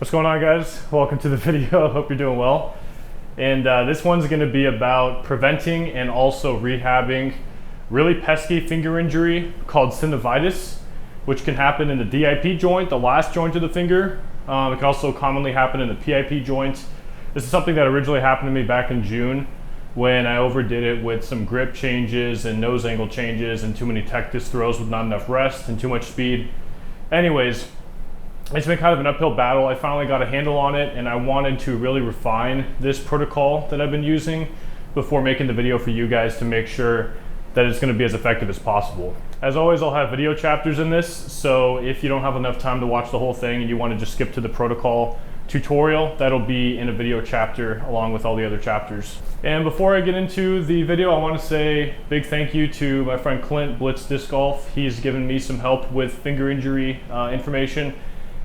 What's going on, guys? Welcome to the video. Hope you're doing well. And this one's going to be about preventing and also rehabbing really pesky finger injury called synovitis, which can happen in the DIP joint, the last joint of the finger. It can also commonly happen in the PIP joint. This is something that originally happened to me back in June when I overdid it with some grip changes and nose angle changes and too many tectus throws with not enough rest and too much speed. Anyways, it's been kind of an uphill battle. I finally got a handle on it, and I wanted to really refine this protocol that I've been using before making the video for you guys to make sure that it's going to be as effective as possible. As always, I'll have video chapters in this, so if you don't have enough time to watch the whole thing and you want to just skip to the protocol tutorial, that'll be in a video chapter along with all the other chapters. And before I get into the video, I want to say big thank you to my friend Clint, Blitz Disc Golf. He's given me some help with finger injury information.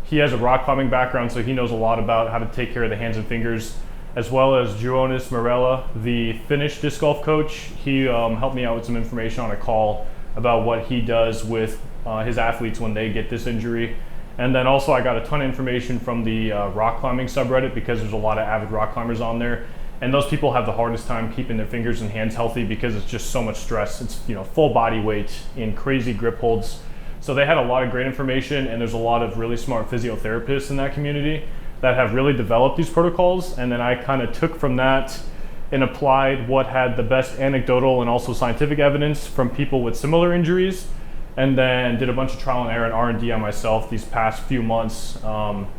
He has a rock climbing background, so he knows a lot about how to take care of the hands and fingers, as well as Jonas Morella, the Finnish disc golf coach. He helped me out with some information on a call about what he does with his athletes when they get this injury. And then also I got a ton of information from the rock climbing subreddit, because there's a lot of avid rock climbers on there. And those people have the hardest time keeping their fingers and hands healthy because it's just so much stress. It's, you know, full body weight in crazy grip holds. So they had a lot of great information, and there's a lot of really smart physiotherapists in that community that have really developed these protocols. And then I kind of took from that and applied what had the best anecdotal and also scientific evidence from people with similar injuries, and then did a bunch of trial and error and R&D on myself these past few months,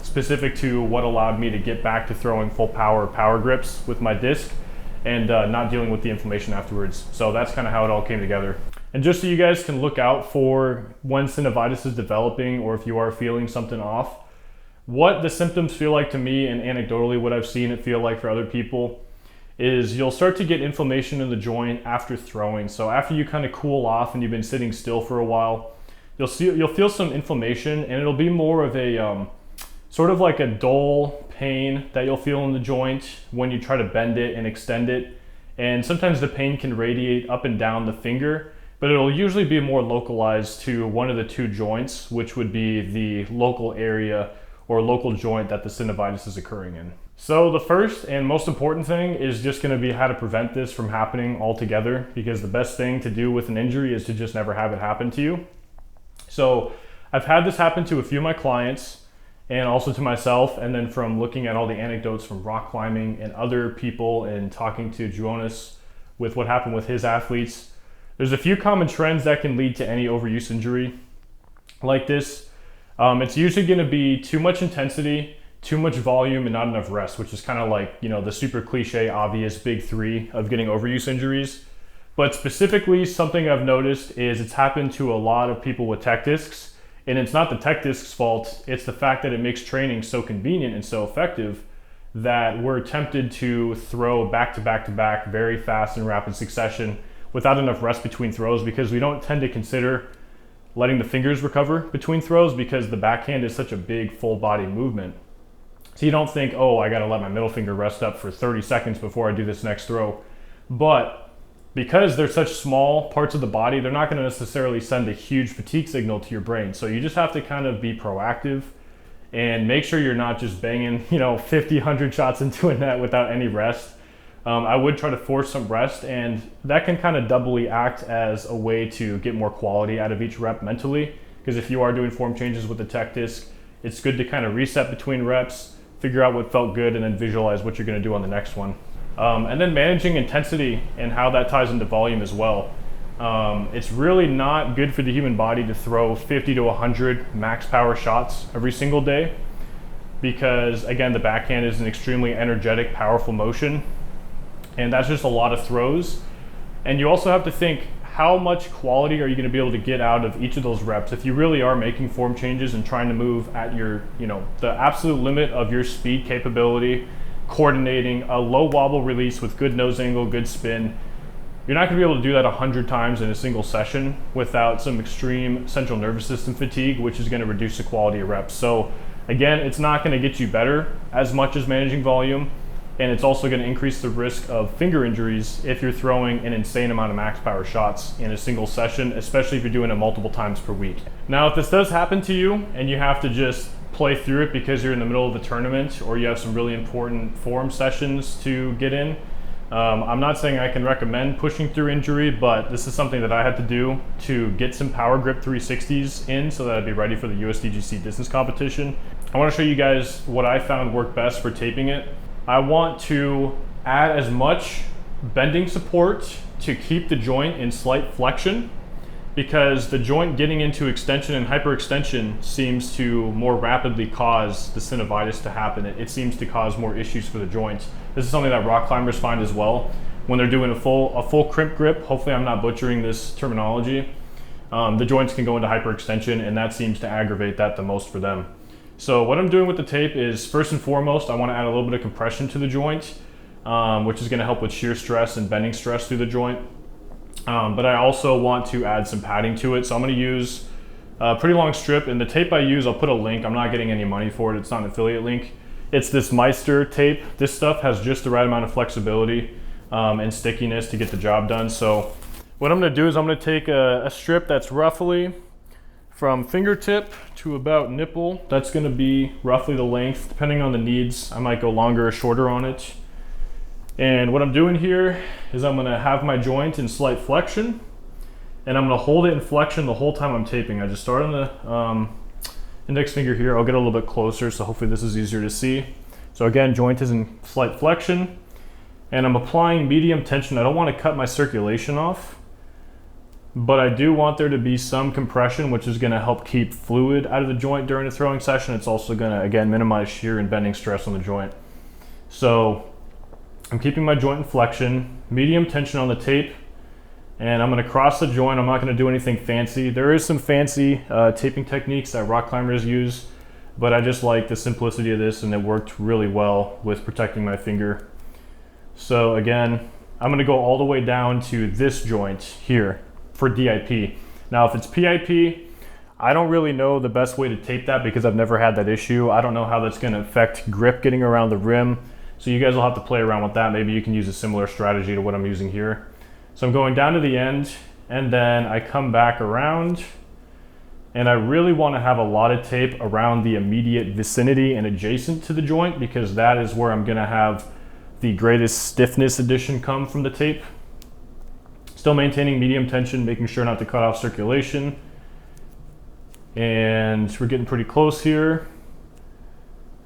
specific to what allowed me to get back to throwing full power grips with my disc and not dealing with the inflammation afterwards. So that's kind of how it all came together. And just so you guys can look out for when synovitis is developing, or if you are feeling something off, what the symptoms feel like to me, and anecdotally what I've seen it feel like for other people, is you'll start to get inflammation in the joint after throwing. So after you kind of cool off and you've been sitting still for a while, you'll feel some inflammation, and it'll be more of a sort of like a dull pain that you'll feel in the joint when you try to bend it and extend it. And sometimes the pain can radiate up and down the finger, but it'll usually be more localized to one of the two joints, which would be the local area or local joint that the synovitis is occurring in. So the first and most important thing is just going to be how to prevent this from happening altogether, because the best thing to do with an injury is to just never have it happen to you. So I've had this happen to a few of my clients and also to myself, and then from looking at all the anecdotes from rock climbing and other people and talking to Jonas with what happened with his athletes, there's a few common trends that can lead to any overuse injury like this. It's usually going to be too much intensity, too much volume, and not enough rest, which is kind of like, you know, the super cliche, obvious big three of getting overuse injuries. But specifically, something I've noticed is it's happened to a lot of people with tech discs, and it's not the tech disc's fault. It's the fact that it makes training so convenient and so effective that we're tempted to throw back to back to back very fast in rapid succession without enough rest between throws, because we don't tend to consider letting the fingers recover between throws, because the backhand is such a big full body movement. So you don't think, oh, I got to let my middle finger rest up for 30 seconds before I do this next throw. But because they're such small parts of the body, they're not going to necessarily send a huge fatigue signal to your brain. So you just have to kind of be proactive and make sure you're not just banging, 50, 100 shots into a net without any rest. I would try to force some rest, and that can kind of doubly act as a way to get more quality out of each rep mentally, because if you are doing form changes with the tech disc, it's good to kind of reset between reps, figure out what felt good, and then visualize what you're going to do on the next one. And then managing intensity and how that ties into volume as well. It's really not good for the human body to throw 50 to 100 max power shots every single day, because again, the backhand is an extremely energetic, powerful motion, and that's just a lot of throws. And you also have to think, how much quality are you going to be able to get out of each of those reps if you really are making form changes and trying to move at your, the absolute limit of your speed capability, coordinating a low wobble release with good nose angle, good spin. You're not going to be able to do that 100 times in a single session without some extreme central nervous system fatigue, which is going to reduce the quality of reps. So again, it's not going to get you better as much as managing volume, and it's also going to increase the risk of finger injuries if you're throwing an insane amount of max power shots in a single session, especially if you're doing it multiple times per week. Now, if this does happen to you and you have to just play through it because you're in the middle of the tournament or you have some really important forum sessions to get in. I'm not saying I can recommend pushing through injury, but this is something that I had to do to get some Power Grip 360s in so that I'd be ready for the USDGC distance competition. I want to show you guys what I found worked best for taping it. I want to add as much bending support to keep the joint in slight flexion, because the joint getting into extension and hyperextension seems to more rapidly cause the synovitis to happen. It seems to cause more issues for the joint. This is something that rock climbers find as well. When they're doing a full crimp grip, hopefully I'm not butchering this terminology, the joints can go into hyperextension, and that seems to aggravate that the most for them. So what I'm doing with the tape is, first and foremost, I want to add a little bit of compression to the joint, which is going to help with shear stress and bending stress through the joint. But I also want to add some padding to it. So I'm going to use a pretty long strip, and the tape I use, I'll put a link. I'm not getting any money for it. It's not an affiliate link. It's this Meister tape. This stuff has just the right amount of flexibility and stickiness to get the job done. So what I'm going to do is I'm going to take a strip that's roughly from fingertip to about nipple. That's going to be roughly the length. Depending on the needs, I might go longer or shorter on it. And what I'm doing here is I'm going to have my joint in slight flexion, and I'm going to hold it in flexion the whole time I'm taping. I just start on the index finger here. I'll get a little bit closer, so hopefully this is easier to see. So again, joint is in slight flexion, and I'm applying medium tension. I don't want to cut my circulation off, but I do want there to be some compression, which is going to help keep fluid out of the joint during the throwing session. It's also going to, again, minimize shear and bending stress on the joint. So I'm keeping my joint in flexion, medium tension on the tape, and I'm going to cross the joint. I'm not going to do anything fancy. There is some fancy taping techniques that rock climbers use, but I just like the simplicity of this, and it worked really well with protecting my finger. So again, I'm going to go all the way down to this joint here for DIP. Now, if it's PIP, I don't really know the best way to tape that because I've never had that issue. I don't know how that's going to affect grip getting around the rim. So you guys will have to play around with that. Maybe you can use a similar strategy to what I'm using here. So I'm going down to the end, and then I come back around, and I really want to have a lot of tape around the immediate vicinity and adjacent to the joint, because that is where I'm going to have the greatest stiffness addition come from the tape. Still maintaining medium tension, making sure not to cut off circulation. And we're getting pretty close here.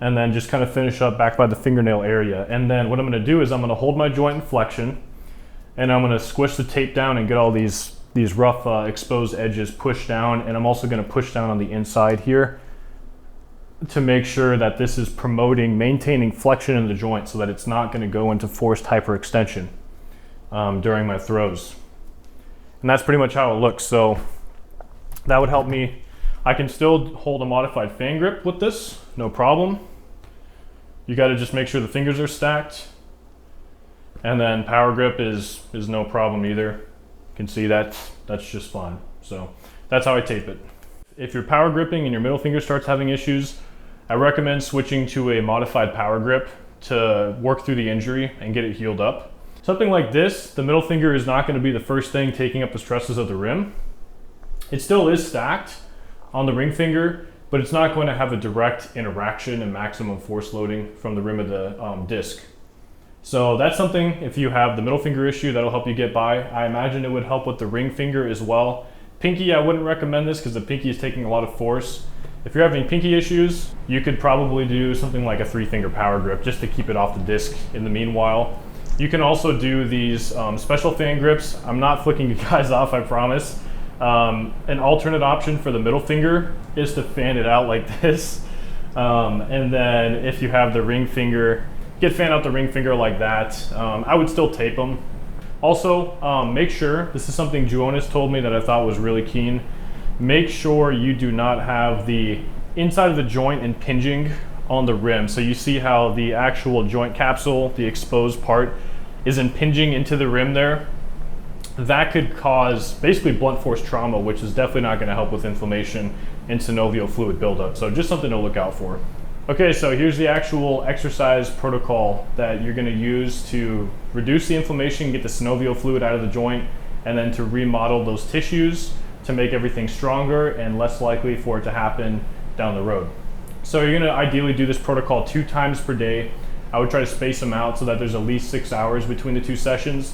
And then just kind of finish up back by the fingernail area. And then what I'm going to do is I'm going to hold my joint in flexion, and I'm going to squish the tape down and get all these rough exposed edges pushed down. And I'm also going to push down on the inside here to make sure that this is maintaining flexion in the joint so that it's not going to go into forced hyperextension during my throws. And that's pretty much how it looks. So that would help me. I can still hold a modified fan grip with this, no problem. You got to just make sure the fingers are stacked. And then power grip is no problem either. You can see that's just fine. So that's how I tape it. If you're power gripping and your middle finger starts having issues, I recommend switching to a modified power grip to work through the injury and get it healed up. Something like this, the middle finger is not going to be the first thing taking up the stresses of the rim. It still is stacked on the ring finger, but it's not going to have a direct interaction and maximum force loading from the rim of the disc. So that's something, if you have the middle finger issue, that'll help you get by. I imagine it would help with the ring finger as well. Pinky, I wouldn't recommend this because the pinky is taking a lot of force. If you're having pinky issues, you could probably do something like a 3-finger power grip just to keep it off the disc in the meanwhile. You can also do these special fan grips. I'm not flicking you guys off, I promise. An alternate option for the middle finger is to fan it out like this. And then if you have the ring finger, fan out the ring finger like that. I would still tape them. Also, make sure, this is something Jonas told me that I thought was really keen, make sure you do not have the inside of the joint impinging on the rim. So you see how the actual joint capsule, the exposed part, is impinging into the rim there. That could cause basically blunt force trauma, which is definitely not going to help with inflammation and synovial fluid buildup. So just something to look out for. Okay, so here's the actual exercise protocol that you're going to use to reduce the inflammation, get the synovial fluid out of the joint, and then to remodel those tissues to make everything stronger and less likely for it to happen down the road. So you're gonna ideally do this protocol 2 times per day. I would try to space them out so that there's at least 6 hours between the 2 sessions.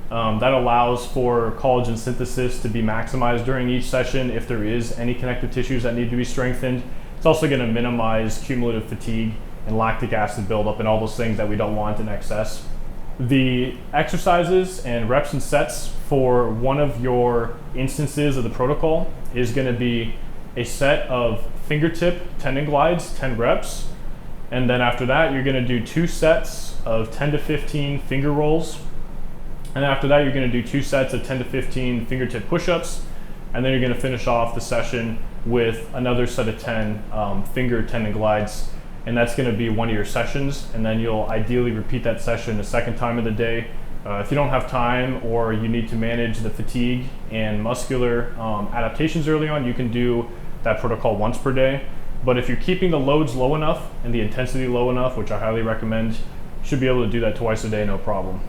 That allows for collagen synthesis to be maximized during each session if there is any connective tissues that need to be strengthened. It's also going to minimize cumulative fatigue and lactic acid buildup and all those things that we don't want in excess. The exercises and reps and sets for one of your instances of the protocol is going to be a set of fingertip tendon glides, 10 reps. And then after that, you're going to do 2 sets of 10 to 15 finger rolls. And after that, you're going to do 2 sets of 10 to 15 fingertip push-ups. And then you're going to finish off the session with another set of 10 finger tendon glides. And that's going to be one of your sessions. And then you'll ideally repeat that session a second time of the day. If you don't have time or you need to manage the fatigue and muscular adaptations early on, you can do that protocol once per day. But if you're keeping the loads low enough and the intensity low enough, which I highly recommend, you should be able to do that twice a day, no problem.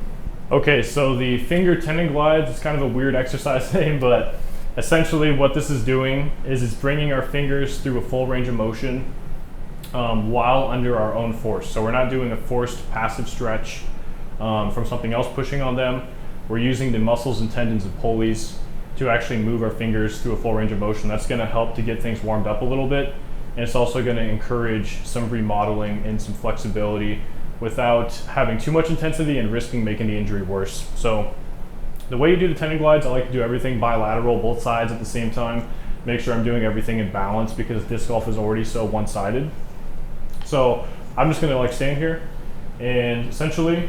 Okay, so the finger tendon glides, it's kind of a weird exercise name, but essentially what this is doing is it's bringing our fingers through a full range of motion while under our own force. So we're not doing a forced passive stretch from something else pushing on them. We're using the muscles and tendons and pulleys to actually move our fingers through a full range of motion. That's going to help to get things warmed up a little bit. And it's also going to encourage some remodeling and some flexibility without having too much intensity and risking making the injury worse. So the way you do the tendon glides, I like to do everything bilateral, both sides at the same time. Make sure I'm doing everything in balance because disc golf is already so one-sided. So I'm just gonna stand here and essentially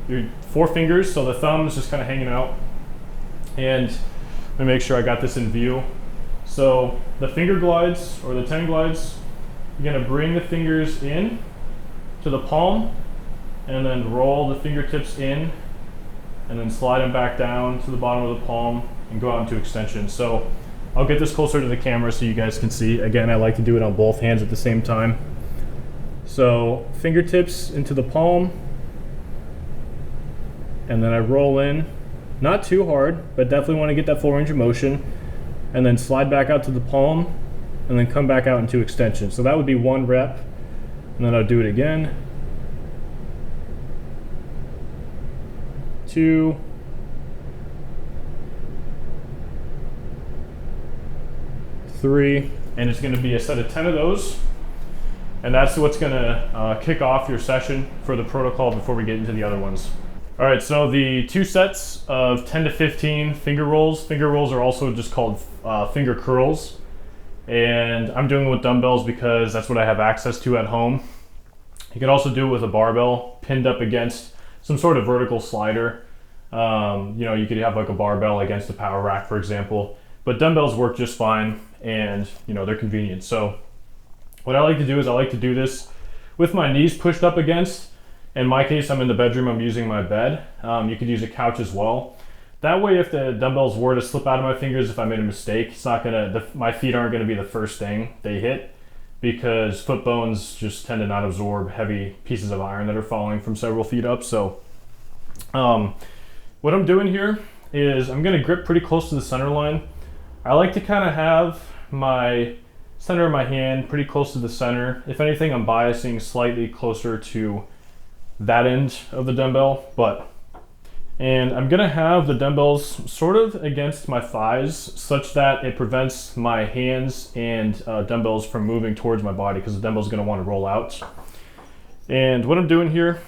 your 4 fingers, so the thumb is just kind of hanging out. And let me make sure I got this in view. So the finger glides or the tendon glides, you're gonna bring the fingers in to the palm and then roll the fingertips in and then slide them back down to the bottom of the palm and go out into extension. So I'll get this closer to the camera so you guys can see. Again, I like to do it on both hands at the same time. So fingertips into the palm and then I roll in, not too hard, but definitely want to get that full range of motion, and then slide back out to the palm and then come back out into extension. So that would be 1 rep, and then I'll do it again. 2, 3, and it's going to be a set of 10 of those. And that's what's going to kick off your session for the protocol before we get into the other ones. All right, so the 2 sets of 10 to 15 finger rolls. Finger rolls are also just called finger curls. And I'm doing it with dumbbells because that's what I have access to at home. You can also do it with a barbell pinned up against some sort of vertical slider. You could have like a barbell against a power rack, for example. But dumbbells work just fine, and they're convenient. So what I like to do is I like to do this with my knees pushed up against. In my case, I'm in the bedroom, I'm using my bed. You could use a couch as well. That way, if the dumbbells were to slip out of my fingers, if I made a mistake, it's not my feet aren't gonna be the first thing they hit, because foot bones just tend to not absorb heavy pieces of iron that are falling from several feet up. So what I'm doing here is I'm gonna grip pretty close to the center line. I like to kind of have my center of my hand pretty close to the center. If anything, I'm biasing slightly closer to that end of the dumbbell, and I'm gonna have the dumbbells sort of against my thighs such that it prevents my hands and dumbbells from moving towards my body, because the dumbbell's gonna want to roll out. And what I'm doing here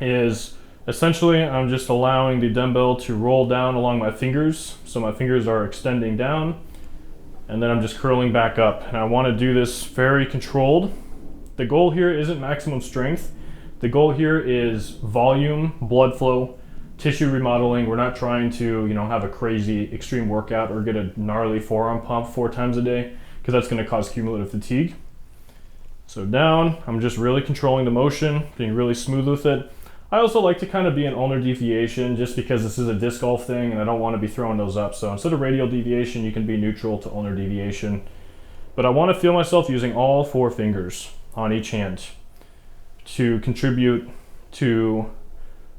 is essentially I'm just allowing the dumbbell to roll down along my fingers. So my fingers are extending down, and then I'm just curling back up. And I want to do this very controlled. The goal here isn't maximum strength. The goal here is volume, blood flow, tissue remodeling. We're not trying to, have a crazy extreme workout or get a gnarly forearm pump 4 times a day, because that's going to cause cumulative fatigue. So down, I'm just really controlling the motion, being really smooth with it. I also like to kind of be an ulnar deviation, just because this is a disc golf thing and I don't want to be throwing those up. So instead of radial deviation, you can be neutral to ulnar deviation. But I want to feel myself using all 4 fingers on each hand to contribute to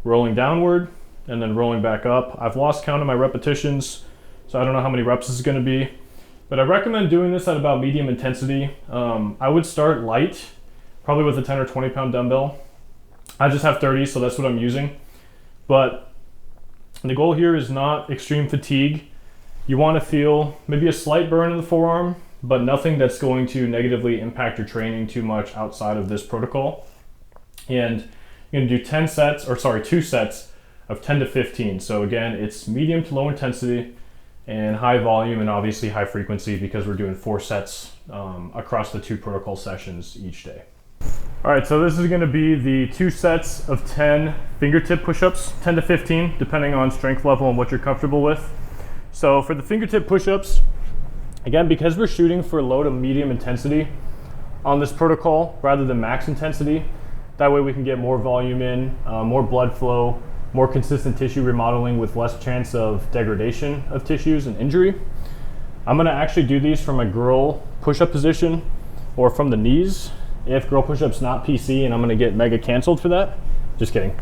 rolling downward and then rolling back up. I've lost count of my repetitions, so I don't know how many reps this is going to be. But I recommend doing this at about medium intensity. I would start light, probably with a 10 or 20 pound dumbbell. I just have 30, so that's what I'm using. But the goal here is not extreme fatigue. You want to feel maybe a slight burn in the forearm, but nothing that's going to negatively impact your training too much outside of this protocol. And you're gonna do 2 sets of 10 to 15. So again, it's medium to low intensity and high volume, and obviously high frequency, because we're doing 4 sets across the 2 protocol sessions each day. All right, so this is gonna be the 2 sets of 10 fingertip push-ups, 10 to 15, depending on strength level and what you're comfortable with. So for the fingertip push-ups, again, because we're shooting for low to medium intensity on this protocol rather than max intensity, that way we can get more volume in, more blood flow, more consistent tissue remodeling with less chance of degradation of tissues and injury. I'm gonna actually do these from a girl push-up position or from the knees if girl push-up's not PC, and I'm gonna get mega canceled for that. Just kidding.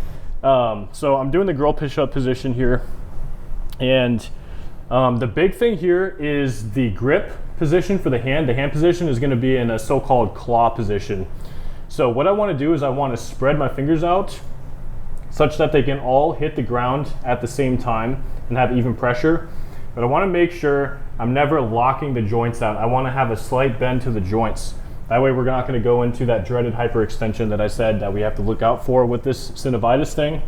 So I'm doing the girl push-up position here, and the big thing here is the grip position for the hand. The hand position is gonna be in a so-called claw position. So what I wanna do is I wanna spread my fingers out such that they can all hit the ground at the same time and have even pressure. But I wanna make sure I'm never locking the joints out. I wanna have a slight bend to the joints. That way we're not gonna go into that dreaded hyperextension that I said that we have to look out for with this synovitis thing.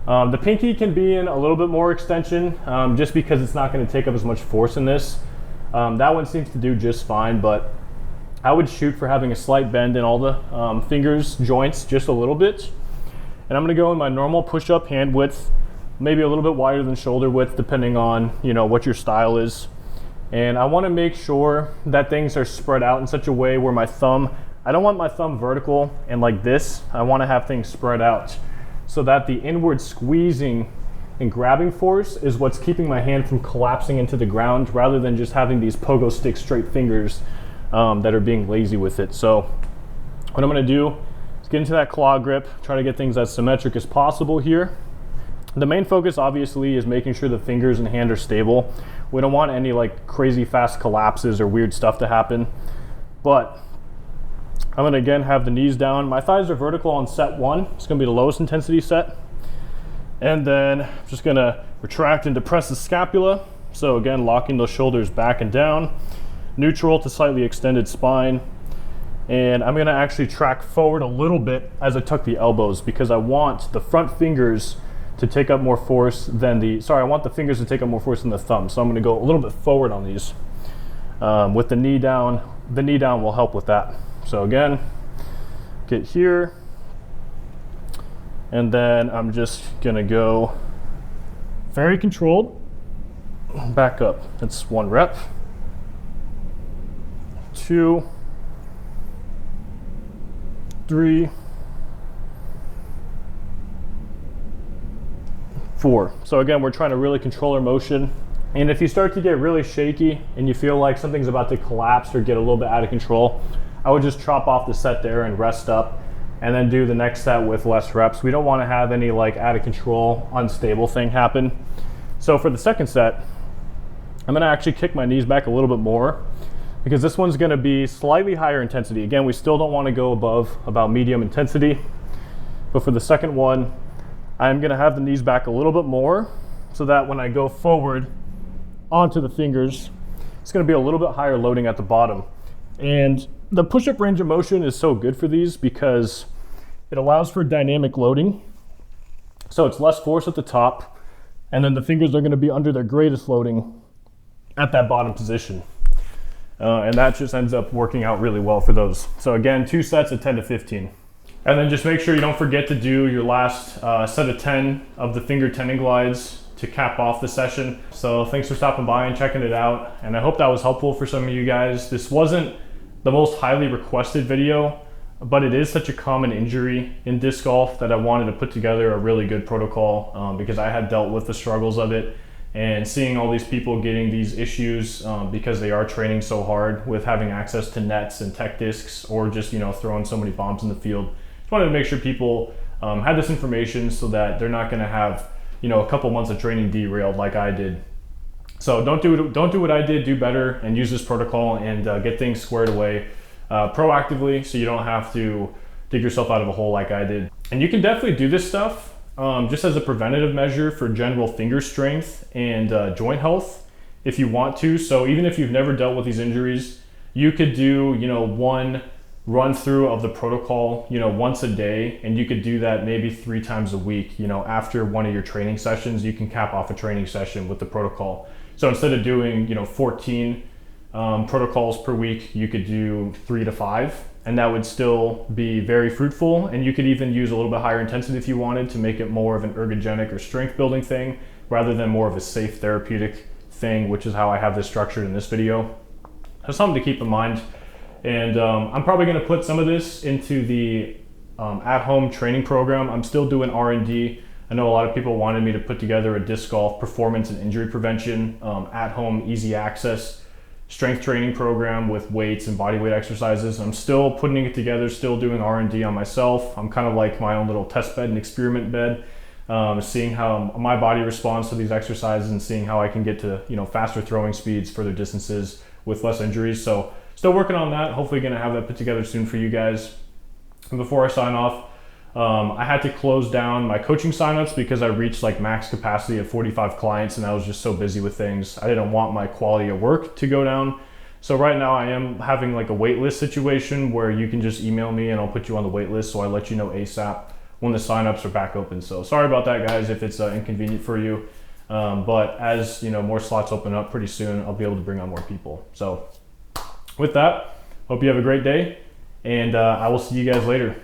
The pinky can be in a little bit more extension just because it's not gonna take up as much force in this. That one seems to do just fine, but I would shoot for having a slight bend in all the fingers, joints, just a little bit. And I'm gonna go in my normal push-up hand width, maybe a little bit wider than shoulder width, depending on what your style is. And I wanna make sure that things are spread out in such a way where my thumb, I don't want my thumb vertical and like this. I wanna have things spread out so that the inward squeezing and grabbing force is what's keeping my hand from collapsing into the ground, rather than just having these pogo stick straight fingers that are being lazy with it. So what I'm gonna do, get into that claw grip, try to get things as symmetric as possible here. The main focus obviously is making sure the fingers and hand are stable. We don't want any like crazy fast collapses or weird stuff to happen. But I'm gonna again have the knees down. My thighs are vertical on set 1. It's gonna be the lowest intensity set. And then I'm just gonna retract and depress the scapula. So again, locking those shoulders back and down. Neutral to slightly extended spine. And I'm gonna actually track forward a little bit as I tuck the elbows, because I want the front fingers to take up more force than I want the fingers to take up more force than the thumb. So I'm gonna go a little bit forward on these. With the knee down will help with that. So again, get here. And then I'm just gonna go very controlled, back up. That's 1 rep, 2, 3, 4. So again, we're trying to really control our motion. And if you start to get really shaky and you feel like something's about to collapse or get a little bit out of control, I would just chop off the set there and rest up, and then do the next set with less reps. We don't want to have any like out of control, unstable thing happen. So for the second set, I'm gonna actually kick my knees back a little bit more, because this one's gonna be slightly higher intensity. Again, we still don't wanna go above about medium intensity. But for the second one, I'm gonna have the knees back a little bit more, so that when I go forward onto the fingers, it's gonna be a little bit higher loading at the bottom. And the push-up range of motion is so good for these because it allows for dynamic loading. So it's less force at the top, and then the fingers are gonna be under their greatest loading at that bottom position. And that just ends up working out really well for those. So again, 2 sets of 10 to 15. And then just make sure you don't forget to do your last set of 10 of the finger tendon glides to cap off the session. So thanks for stopping by and checking it out. And I hope that was helpful for some of you guys. This wasn't the most highly requested video, but it is such a common injury in disc golf that I wanted to put together a really good protocol because I had dealt with the struggles of it. And seeing all these people getting these issues because they are training so hard with having access to nets and tech discs, or just throwing so many bombs in the field. Just wanted to make sure people had this information so that they're not going to have a couple months of training derailed like I did So don't do what I did, do better and use this protocol and get things squared away proactively so you don't have to dig yourself out of a hole like I did. And you can definitely do this stuff just as a preventative measure for general finger strength and joint health if you want to. So even if you've never dealt with these injuries, you could do, one run through of the protocol, once a day, and you could do that maybe 3 times a week. After one of your training sessions, you can cap off a training session with the protocol. So instead of doing, 14 protocols per week, you could do 3 to 5, and that would still be very fruitful. And you could even use a little bit higher intensity if you wanted to make it more of an ergogenic or strength building thing rather than more of a safe therapeutic thing, which is how I have this structured in this video. So something to keep in mind. And I'm probably going to put some of this into the at-home training program. I'm still doing R&D. I know a lot of people wanted me to put together a disc golf performance and injury prevention at-home easy access strength training program with weights and body weight exercises. I'm still putting it together, still doing R&D on myself. I'm kind of like my own little test bed and experiment bed, seeing how my body responds to these exercises and seeing how I can get to faster throwing speeds, further distances with less injuries. So still working on that. Hopefully going to have that put together soon for you guys. And before I sign off, I had to close down my coaching signups because I reached like max capacity of 45 clients and I was just so busy with things. I didn't want my quality of work to go down. So right now I am having like a wait list situation where you can just email me and I'll put you on the wait list. So I let you know ASAP when the signups are back open. So sorry about that, guys, if it's inconvenient for you. But as more slots open up pretty soon, I'll be able to bring on more people. So with that, hope you have a great day, and I will see you guys later.